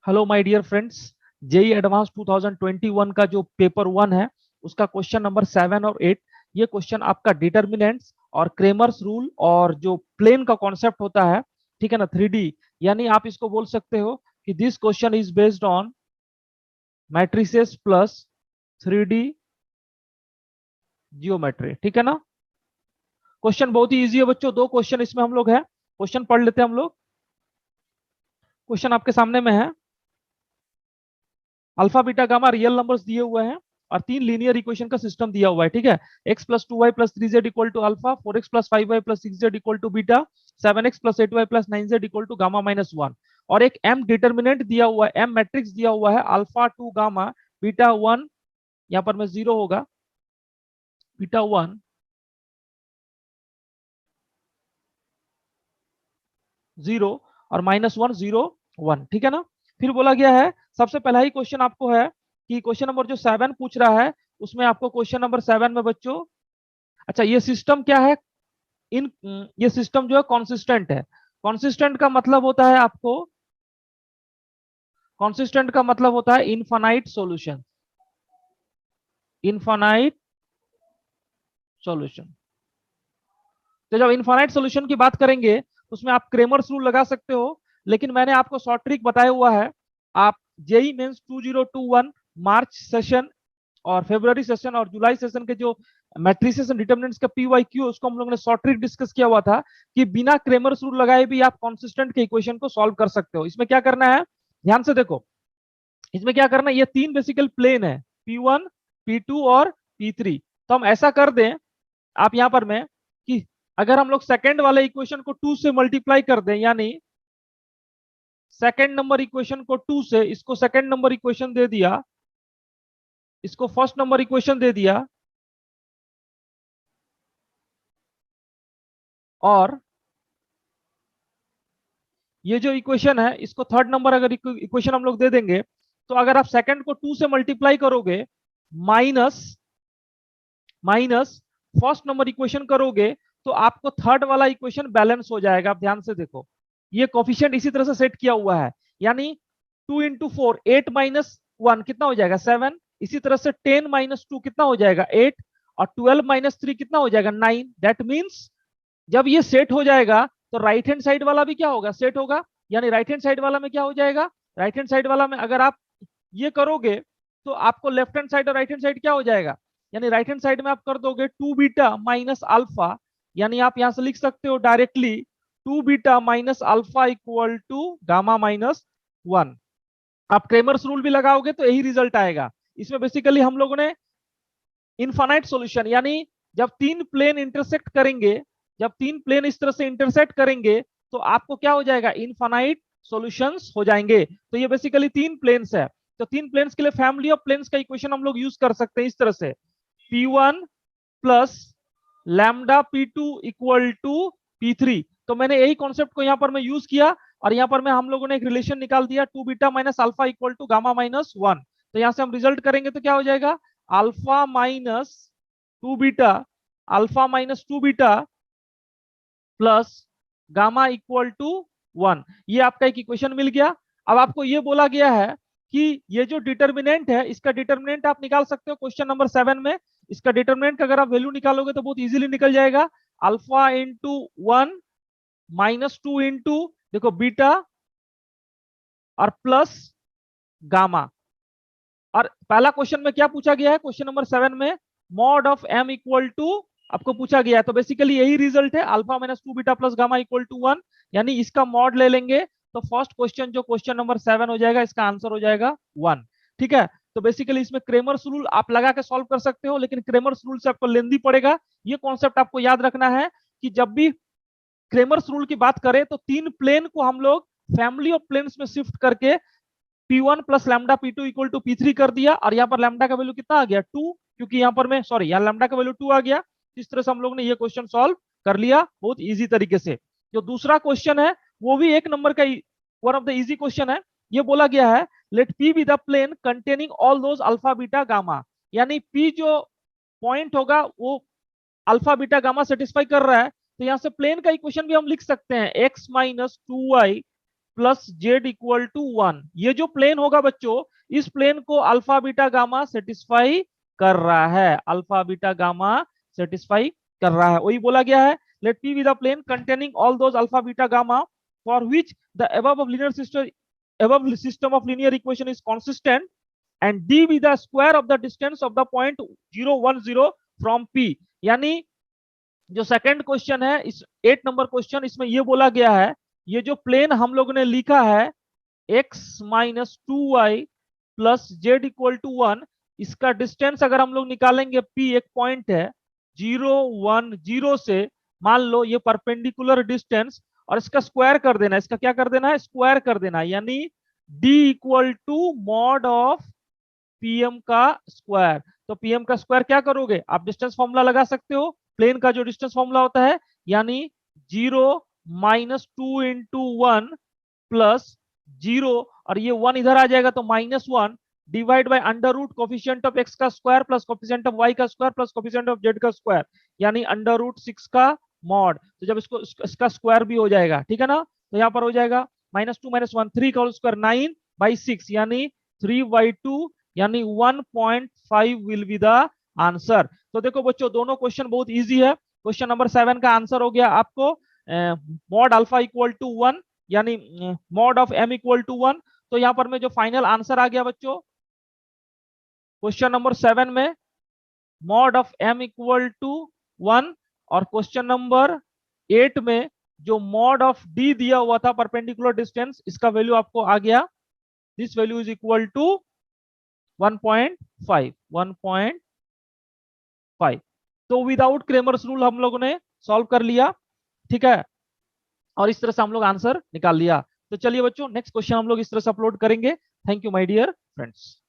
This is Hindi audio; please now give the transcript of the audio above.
Hello my dear friends. JEE advance 2021 का जो पेपर 1 है उसका क्वेश्चन नंबर 7 और 8। ये क्वेश्चन आपका डिटर्मिनेंट्स और क्रेमर्स रूल और जो प्लेन का कॉन्सेप्ट होता है, ठीक है ना, 3D। यानी आप इसको बोल सकते हो कि this question is based on matrices plus 3D geometry, ठीक है ना। क्वेश्चन बहुत ही इजी है बच्चों, दो क्वेश्चन इसमें हम लोग है। क्वेश्चन पढ़ लेते हैं हम लोग। क्वेश्चन आपके सामने में है। Alpha beta gamma real numbers दिए हुए हैं और तीन लीनियर इक्वेशन का सिस्टम दिया हुआ है, ठीक है। X plus 2y+3z equal to alpha, 4x+5y+6z equal to beta, 7x+8y+9z equal to गामा-1 और एक m डिटर्मिनेंट दिया हुआ है, m मैट्रिक्स दिया हुआ है, अल्फा 2 गामा बीटा 1, यहाँ पर में 0 होगा, बीटा 1 0 और -1 0 1, ठीक है ना। फिर बोला गया है, सबसे पहला ही क्वेश्चन आपको है कि क्वेश्चन नंबर जो 7 पूछ रहा है उसमें आपको क्वेश्चन नंबर 7 में बच्चों, अच्छा ये सिस्टम क्या है, इन ये सिस्टम जो है कॉन्सिस्टेंट है। कॉन्सिस्टेंट का मतलब होता है आपको, कॉन्सिस्टेंट का मतलब होता है इनफाइनाइट सॉल्यूशन, इनफाइनाइट सॉल्यूशन। तो जब इनफाइनाइट सॉल्यूशन की बात करेंगे तो उसमें आप क्रेमर्स रूल लगा सकते हो, लेकिन मैंने आपको शॉर्ट ट्रिक बताया हुआ है। आप जेई मेंस 2021 मार्च सेशन और फरवरी सेशन और जुलाई सेशन के जो मैट्रिसेस एंड डिटरमिनेंट्स का पीवाईक्यू, उसको हम लोगों ने शॉर्ट ट्रिक डिस्कस किया हुआ था कि बिना क्रेमर्स रूल लगाए भी आप कांस्टेंट के इक्वेशन को सॉल्व कर सकते हो। इसमें क्या करना है, ध्यान से देखो। इसमें क्या करना है, ये तीन बेसिकल प्लेन है, P1 P2 और P3। तो हम ऐसा कर दें आप यहां पर में कि अगर हम लोग सेकंड वाले इक्वेशन को 2 से मल्टीप्लाई कर दें, यानी सेकंड नंबर इक्वेशन को 2 से, इसको सेकंड नंबर इक्वेशन दे दिया, इसको फर्स्ट नंबर इक्वेशन दे दिया, और ये जो इक्वेशन है इसको थर्ड नंबर अगर इक्वेशन हम लोग दे देंगे, तो अगर आप सेकंड को 2 से मल्टीप्लाई करोगे minus minus first number equation करोगे, तो आपको थर्ड वाला इक्वेशन बैलेंस हो जाएगा। आप ध्यान से देखो, ये कोफिशिएंट इसी तरह से सेट किया हुआ है, यानी 2 × 4 8 - 1 कितना हो जाएगा 7, इसी तरह से 10 - 2 कितना हो जाएगा 8, और 12 - 3 कितना हो जाएगा 9। दैट मीन्स जब ये सेट हो जाएगा तो राइट हैंड साइड वाला भी क्या होगा, सेट होगा। यानी राइट हैंड साइड वाला में क्या हो जाएगा, राइट हैंड साइड वाला में अगर आप ये करोगे तो आपको लेफ्ट हैंड साइड और राइट हैंड साइड क्या हो जाएगा, यानी राइट हैंड साइड में आप कर दोगे 2 बीटा माइनस अल्फा, यानी आप यहां से लिख सकते हो directly 2 beta minus alpha equal to गामा-1। आप क्रेमर्स रूल भी लगाओगे तो यही रिजल्ट आएगा। इसमें बेसिकली हम लोगों ने इनफाइनाइट सॉल्यूशन, यानी जब तीन प्लेन इंटरसेक्ट करेंगे, जब तीन प्लेन इस तरह से इंटरसेक्ट करेंगे तो आपको क्या हो जाएगा, इनफाइनाइट सॉल्यूशंस हो जाएंगे। तो ये बेसिकली तीन प्लेन्स है, तो तीन प्लेन्स के लिए फैमिली ऑफ प्लेन्स का इक्वेशन हम लोग यूज कर सकते हैं इस तरह से, P1 plus lambda P2 equal to P3। तो मैंने यही कॉन्सेप्ट को यहाँ पर मैं यूज किया और यहाँ पर मैं हम लोगों ने एक रिलेशन निकाल दिया 2 beta minus alpha equal to गामा-1। तो यहाँ से हम रिजल्ट करेंगे तो क्या हो जाएगा, alpha minus 2 beta, alpha minus 2 beta plus gamma equal to 1। ये आपका एक इक्वेशन मिल गया। अब आपको ये बोला गया है कि ये जो डिटर्मिनेंट है इसका डिटर्मिनेंट आप निकाल सकते हो क्वेश्चन नंबर 7 में। इसका डिटर्मिनेंट का अगर आप वैल्यू निकालोगे तो बहुत इजीली निकल जाएगा, अल्फा इंटू 1 -2 इंटू देखो बीटा और प्लस गामा। और पहला क्वेश्चन में क्या पूछा गया है, क्वेश्चन नंबर 7 में mod of m equal to आपको पूछा गया है। तो बेसिकली यही रिजल्ट है, alpha minus 2 beta plus gamma equal to 1, यानी इसका मॉड ले लेंगे तो फर्स्ट क्वेश्चन जो क्वेश्चन नंबर 7 हो जाएगा इसका आंसर हो जाएगा 1, ठीक है। तो बेसिकली इसमें क्रेमर्स रूल आप लगा के सॉल्व कर सकते हो, लेकिन क्रेमर्स रूल से आपको लेंदी पड़ेगा। ये कॉन्सेप्ट आपको याद रखना है कि जब भी क्रेमर्स रूल की बात करें तो तीन प्लेन को हम लोग फैमिली ऑफ प्लेन्स में शिफ्ट करके P1 plus lambda P2 equal to P3 कर दिया, और यहाँ पर लैम्डा का वैल्यू कितना आ गया 2, क्योंकि यहाँ पर मैं सॉरी यहाँ लैम्डा का वैल्यू 2 आ गया। इस तरह से हम लोग ने ये क्वेश्चन सॉल्व कर लिया बहुत इजी तरीके से। जो दूसरा क्वेश्चन है वो भी एक नंबर का one of the easy question है। ये बोला गया है let P be the plane containing all those alpha beta gamma, यानी P जो पॉइंट होगा वो अल्फा बीटा गामा सेटिस्फाई कर रहा है। तो यहाँ से प्लेन का इक्वेशन भी हम लिख सकते हैं x - 2y plus z equal to 1। ये जो प्लेन होगा बच्चों, इस प्लेन को अल्फा बीटा गामा सेटिस्फाई कर रहा है, अल्फा बीटा गामा सेटिस्फाई कर रहा है। वही बोला गया है, let P be the plane containing all those alpha beta gamma for which the above system of linear equation is consistent and d be the square of the distance of the point 0 1 0 from p। यानी जो सेकंड क्वेश्चन है, इस 8 नंबर क्वेश्चन, इसमें ये बोला गया है, ये जो प्लेन हम लोग ने लिखा है x minus 2y plus z equal to 1, इसका डिस्टेंस अगर हम लोग निकालेंगे, p एक पॉइंट है 0 1 0 से, मान लो ये परपेंडिकुलर डिस्टेंस, और इसका स्क्वायर कर देना, इसका क्या कर देना है, स्क्वायर कर देना, यानी d equal to mod of PM का स्क्वायर। तो पीएम का स्क्वायर क्या करोगे, आप डिस्टेंस फॉर्मूला लगा सकते हो, प्लेन का जो डिस्टेंस फॉर्मूला होता है, यानी 0 माइनस 2 इंटू 1 प्लस 0, और ये 1 इधर आ जाएगा तो -1 divide by under root coefficient of x का square plus coefficient of y का square plus coefficient of z का स्क्वायर, यानी अंडर रूट 6 का मॉड। तो जब इसको इसका स्क्वायर भी हो जाएगा, ठीक है ना, तो यहाँ पर हो जाएगा -2 -1 3 का होल स्क्वायर 9/6, यानी 3/2, यानी 1.5 विल बी द आंसर। तो देखो बच्चों, दोनों क्वेश्चन बहुत इजी है। क्वेश्चन नंबर 7 का आंसर हो गया आपको मॉड अल्फा इक्वल टू 1, यानी mod of m equal to 1। तो यहाँ पर में जो फाइनल आंसर आ गया बच्चों, क्वेश्चन नंबर 7 में mod of m equal to 1, और क्वेश्चन नंबर 8 में जो मॉड ऑफ d दिया हुआ था परपेंडिकुलर डिस्टेंस, इसका वैल्यू आपको आ गया, this value is equal to 1.5। तो विदाउट क्रेमर्स रूल हम लोगों ने सॉल्व कर लिया, ठीक है, और इस तरह से हम लोग आंसर निकाल लिया। तो चलिए बच्चों, नेक्स्ट क्वेश्चन हम लोग इस तरह से अपलोड करेंगे। Thank you my dear friends.